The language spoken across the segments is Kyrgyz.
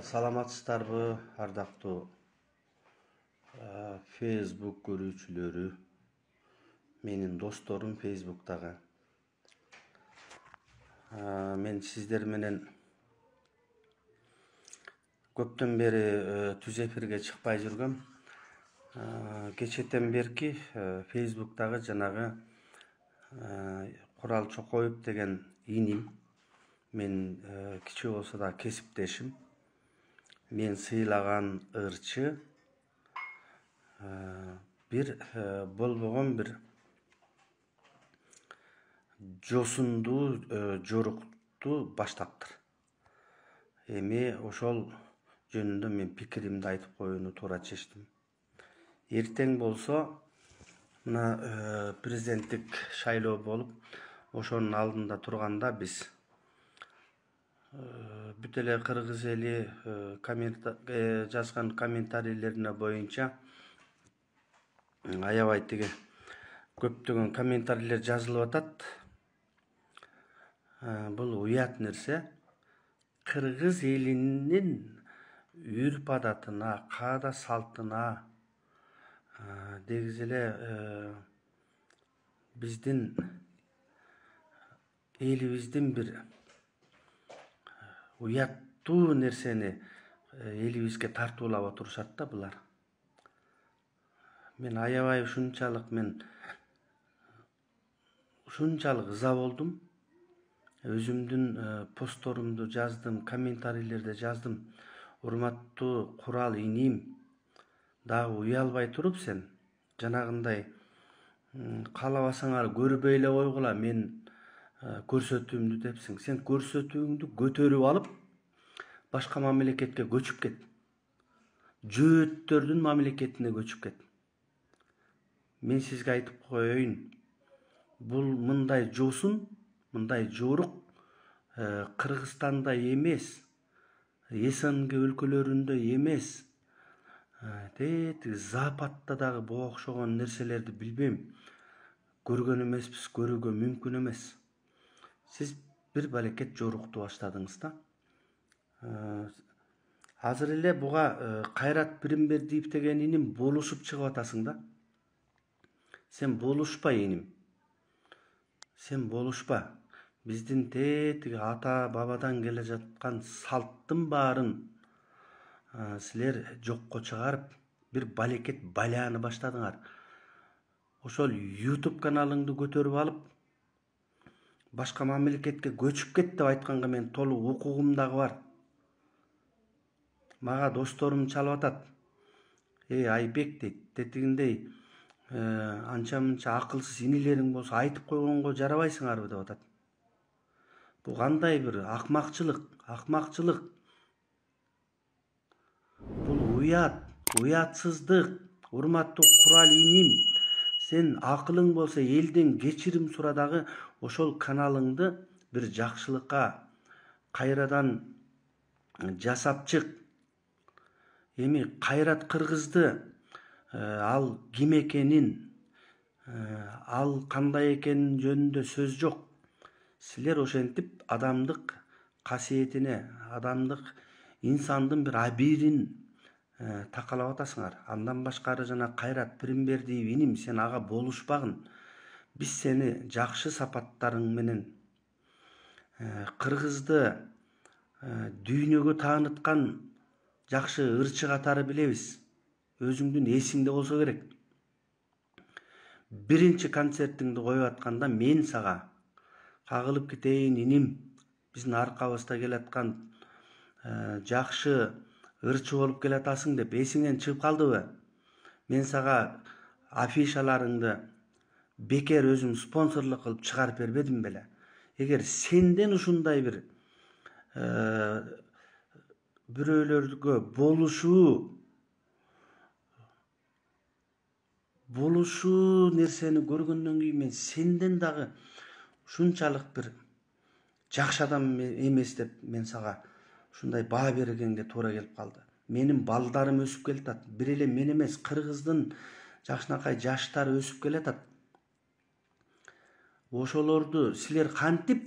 Саламатсыздарбы, ардактуу Facebook көрүүчүлөрү, менин досторум Facebook'тагы. Мен сиздер менен көптөн бери түз эфирге чыкпай жүргөм. Кечетен берки Facebook'тагы жанагы Курал Чокоев деген иним, мен кичүү болсо да кесиптешим, мен сыйлаган ырчы bir болбогон bir жосундуу жорукту баштаптыр. Эми ошол жөнүндө мен пикиримди айтып коюуну туура чечтим. Эртең болсо мына президенттик шайлоо болуп, ошонун алдында турганда биз бүт эле кыргыз эли жазган комментарийлерине боюнча аябай тиги көптөгөн комментарийлер жазылып атат. Бул уят нерсе. Кыргыз элинин үрп адатына, каада салтына, дегиз эле биздин элибиздин бир уяттуу нерсени элибизге тартуулап отурушат да булар. Мен аябай ушунчалык ыза болдум. Өзүмдүн постторумду жаздым, комментарийлерде жаздым. Урматтуу Курал иним, дагы уялбай туруп сен жанагындай каалабасаңар көрбөй эле койгула мен көрсөтүүмдү депсиң. Сен көрсөтүүңдү көтөрүп алып башка мамлекетке көчүп кет. Жөөттөрдүн мамлекетине көчүп кет. Мен сизге айтып коеюн, бул мындай жосун, мындай жорук Кыргызстанда эмес, СНГ өлкөлөрүндө эмес, Западта дагы буга окшогон нерселерди билбейм, көргөн эмеспиз, көрүүгө мүмкүн эмес. Сиз бир балекет жорукту баштадыңыз да. Азыр эле буга Кайрат Биримбердиев деген иним болушуп чыгып атасың да. Сен болушпа иним. Сен болушпа. Биздин тиги ата бабадан келе жаткан салттын баарын силер жокко чыгарып, бир балекет баляны баштадыңар. Ошол YouTube каналыңды көтөрүп алып, башка мамлекетке көчүп кет деп айтканга мен толук укугум дагы бар. Мага досторум чалып атат. Айбек дейт, тетигиндей анча-мынча акылсыз инилериң болсо айтып койгонго жарабайсыңарбы деп атат. Бул кандай бир акмакчылык. Бул уятсыздык. Урматтуу Курал иним, сен акылың болсо элден кечирим сура дагы ошол каналыңды бир жакшылыкка кайрадан жасап чык. Эми Кайрат Кыргызды ал ким экенин, ал кандай экенин жөнүндө сөз жок. Силер ошентип адамдык касиетине, адамдык инсандын бир абийирин такалап атасыңар. Андан башкары жана Кайрат Биримбердиев иним, сен ага болушпагын. Биз сени жакшы сапаттарың менен Кыргызды дүйнөгө тааныткан жакшы ырчы катары билебиз. Өзүңдүн эсиңде болсо керек. Биринчи концертиңди коюп атканда мен сага кагылып кетейин иним, биздин аркабызда келаткан жакшы ырчы болуп келатасың деп эсиңден чыгып калдыбы? Мен сага афишаларыңды бекер өзүм спонсорлук кылып чыгарып бербедим беле? Эгер сенден ушундай бир бирөөлөргө болушуу нерсени көргөндөн кийин мен сенден дагы ушунчалык бир жакшы адам эмес деп мен сага ушундай баа бергенге туура келип калды. Менин балдарым өсүп келатат. Бир эле мен эмес, Кыргыздын жакшынакай жаштары өсүп келатат. Ошолорду силер кантип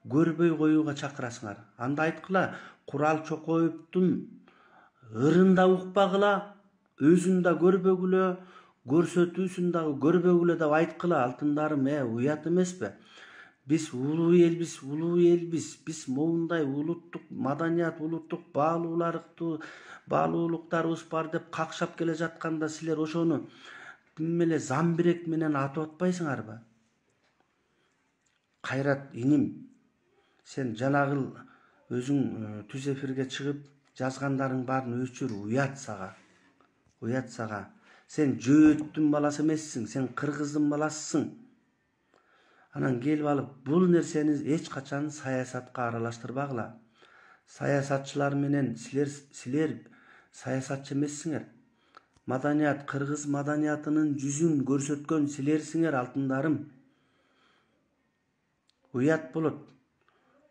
көрбөй коюуга чакырасыңар. Анда айткыла, Курал Чокоевдун ырын да укпагыла, өзүн да көрбөгүлө, көрсөтүүсүн дагы көрбөгүлө деп айткыла. Алтындарым, уят эмеспи? Биз улуу элбиз, Биз моундай улуттук маданият, улуттук баалуулуктарыбыз бар деп какшап келе жатканда силер ошону эле замбирек менен атып атпайсыңарбы? Кайрат иним, сен жанагыл өзүң түз эфирге чыгып жазгандарың баарын өчүр. Уят сага. Сен жөөттүн баласы эмессиң, сен кыргыздын баласысың. Анан келип алып бул нерсени эч качан саясатка аралаштырбагыла. Саясатчылар менен силер саясатчы эмессиңер. Маданият, кыргыз маданиятынын жүзүн көрсөткөн силерсиңер, алтындарым. Уят болот.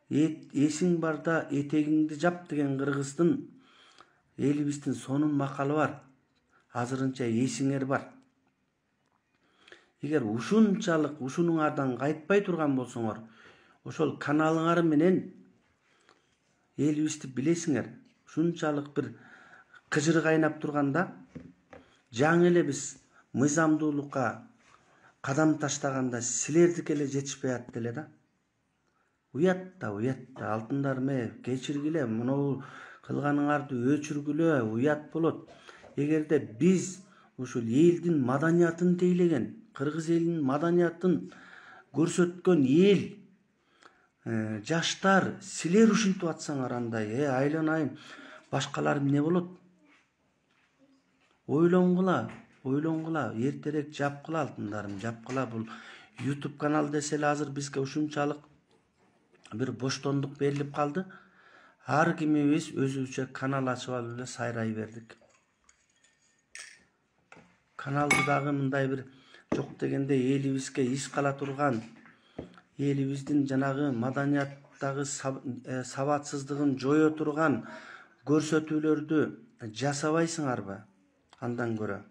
Эсиң барда этегиңди жап деген кыргыздын элибиздин сонун макалы бар. Азырынча эсиңер бар. Эгер ушунуңардан кайтпай турган болсоңор, ошол каналыңар менен элибизди билесиңер. Ушунчалык бир кыжыр кайнап турганда, жаңы эле биз мыйзамдуулукка кадам таштаганда силердики эле жетишпей атты эле да. Уят да, алтындарым, кечиргиле, муну кылганыңарды өчүргүлө, уят болот. Эгерде биз ушул элдин маданиятын тейлеген, кыргыз элинин маданиятын көрсөткөн эл, жаштар, силер ушинтип атсаңар, андай, айланайын, башкалар эмне болот? Ойлонгула, эртерээк жапкыла, алтындарым, жапкыла. Бул YouTube канал десе эле азыр бизге ушунчалык бир боштондук берилип калды. Ар кимибиз өзүбүзчө канал ачып алып эле сайрай бердик. Каналды дагы мындай бир жок дегенде элибизге иш кала турган, элибиздин жанагы маданияттагы сабатсыздыгын жое турган көрсөтүүлөрдү жасабайсыңарбы? Андан көрө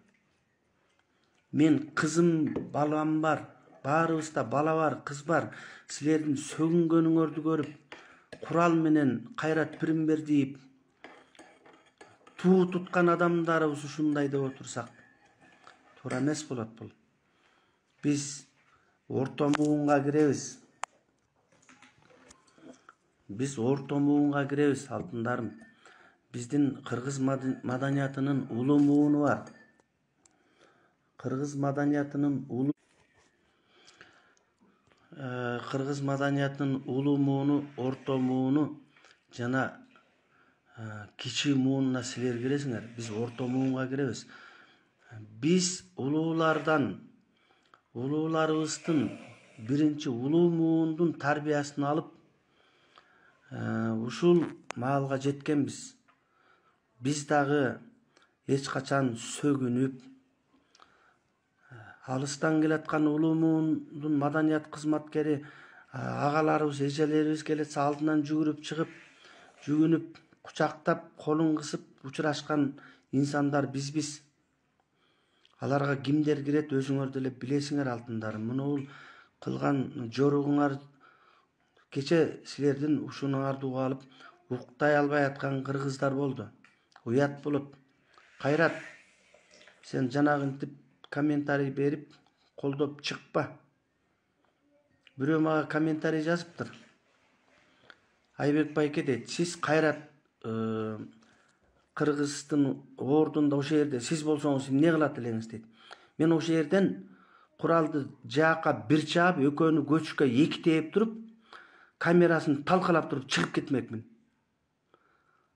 мен кызым, балам бар, баарыбызда бала бар, кыз бар. Силердин сөгүнгөнүңөрдү көрүп, Курал менен Кайрат Пиримбердиев туу туткан адамдарыбыз ушундай деп отурсак, туура эмес болот бул. Биз орто муунга киребиз. Алтындарым. Биздин кыргыз маданиятынын улуу мууну бар. Кыргыз маданиятынын улуу мууну, орто мууну жана кичи муунуна силер киресиңер. Биз орто муунга киребиз. Биз улууларыбыздын биринчи улуу муундун тарбиясын алып, ушул маалга жеткенбиз. Биз дагы эч качан сөгүнүп, алыстан келаткан улуу муундун маданият кызматкери агаларыбыз, эжелерибиз келетсе алдынан жүгүрүп чыгып, жүгүнүп, кучактап, колун кысып учурашкан инсандар бизбиз. Аларга кимдер кирет, өзүңөр деле билесиңер, алтындарым. Муну кылган жоругуңар кече силердин ушунуңарды угуп алып уктай албай аткан кыргыздар болду. Уят болот. Кайрат, сен жанагынтип комментарий берип колдоп чыкпа. Бирөө мага комментарий жазыптыр. Айбек байке дейт, сиз Кайрат кыргыздын ордунда ошол жерде сиз болсоңуз эмне кылат элеңиз дейт. Мен ошол жерден Куралды жаакка бир чаап, экөөнү көчкө эки тээп туруп, камерасын талкалап туруп чыгып кетмекмин.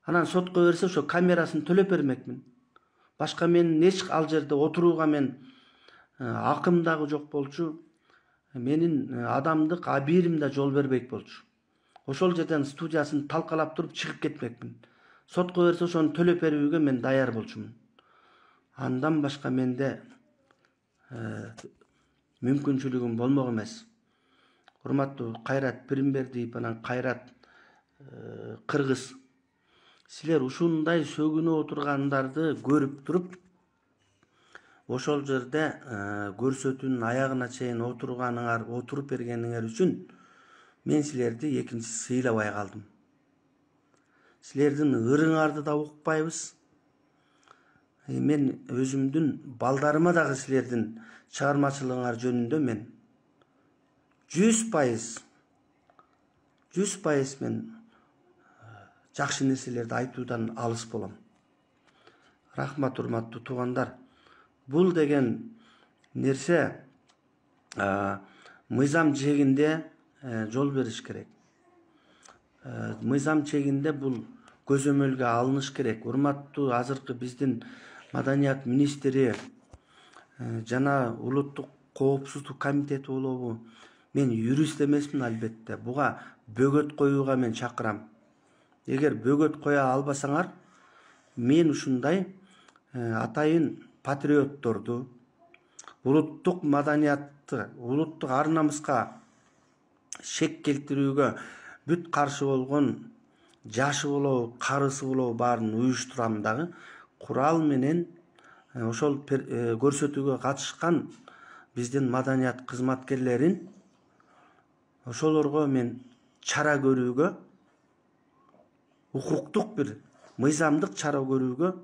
Анан сотко берсе ошо камерасын төлөп бермекмин. Башка мен эч ал жерде отурууга мен акым дагы жок болчу. Менин адамдык абийирим да жол бербейт болчу. Ошол жерден студиясын талкалап туруп чыгып кетмекмин. Сотко берсе ошону төлөп берүүгө мен даяр болчумун. Андан башка менде мүмкүнчүлүгүм болмок эмес. Урматтуу Кайрат Пиримбердиев анан Кайрат кыргыз, силер ушундай сөгүнүп отургандарды көрүп туруп, ошол жерде көрсөтүүнүн аягына чейин отуруп бергениңер үчүн мен силерди экинчи сыйлабай калдым. Силердин ырыңарды да укпайбыз. Мен өзүмдүн балдарыма дагы силердин чыгармачылыгыңар жөнүндө мен 100% мен жакшы нерселерди айтуудан алыс болом. Рахмат, урматтуу туугандар. Бул деген нерсе мыйзам чегинде жол бериш керек. Мыйзам чегинде бул көзөмөлгө алыныш керек. Урматтуу азыркы биздин маданият министри жана улуттук коопсуздук комитети болобу? Мен юрист эмесмин албетте. Буга бөгөт коюуга мен чакырам. Эгер бөгөт коя албасаңар, мен ушундай атайын патриотторду, улуттук маданиятты, улуттук ар намыска шек келтирүүгө бүт каршы болгон жашы болобу, карысы болобу баарын уюштурам дагы. Курал менен ошол көрсөтүүгө катышкан биздин маданият кызматкерлерин ошолорго мен чара көрүүгө, укуктук бир мыйзамдык чара көрүүгө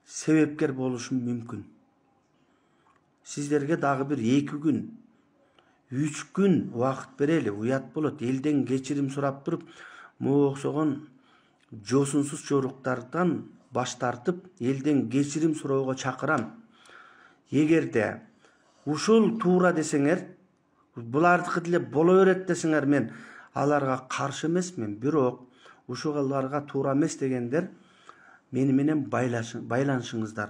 себепкер болушум мүмкүн. Сиздерге дагы бир 2 күн, 3 күн убакыт берели. Уят болот. Элден кечирим сурап туруп, могу окшогон жосунсуз жоруктардан баш тартып, элден кечирим суроого чакырам. Эгерде ушул туура десеңер, булардыкы деле боло берет десеңер, мен аларга каршы эмесмин. Бирок ушуларга туура эмес дегендер мени менен байланышыңыздар.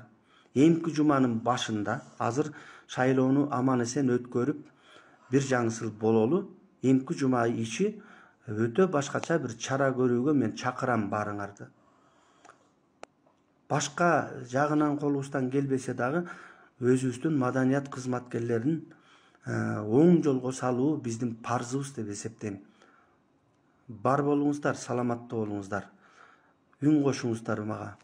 Эмки жуманын башында азыр шайлоону аман эсен өткөрүп, бир жаңысыл бололу. Эмки жума ичи өтө башкача бир чара көрүүгө мен чакырам баарыңарды. Башка жагынан колубуздан келбесе дагы өзүбүздүн маданият кызматкерлерин оң жолго салуу биздин парзыбыз деп эсептейм. Бар болуңуздар, саламатта болуңуздар. Үн кошуңуздар мага.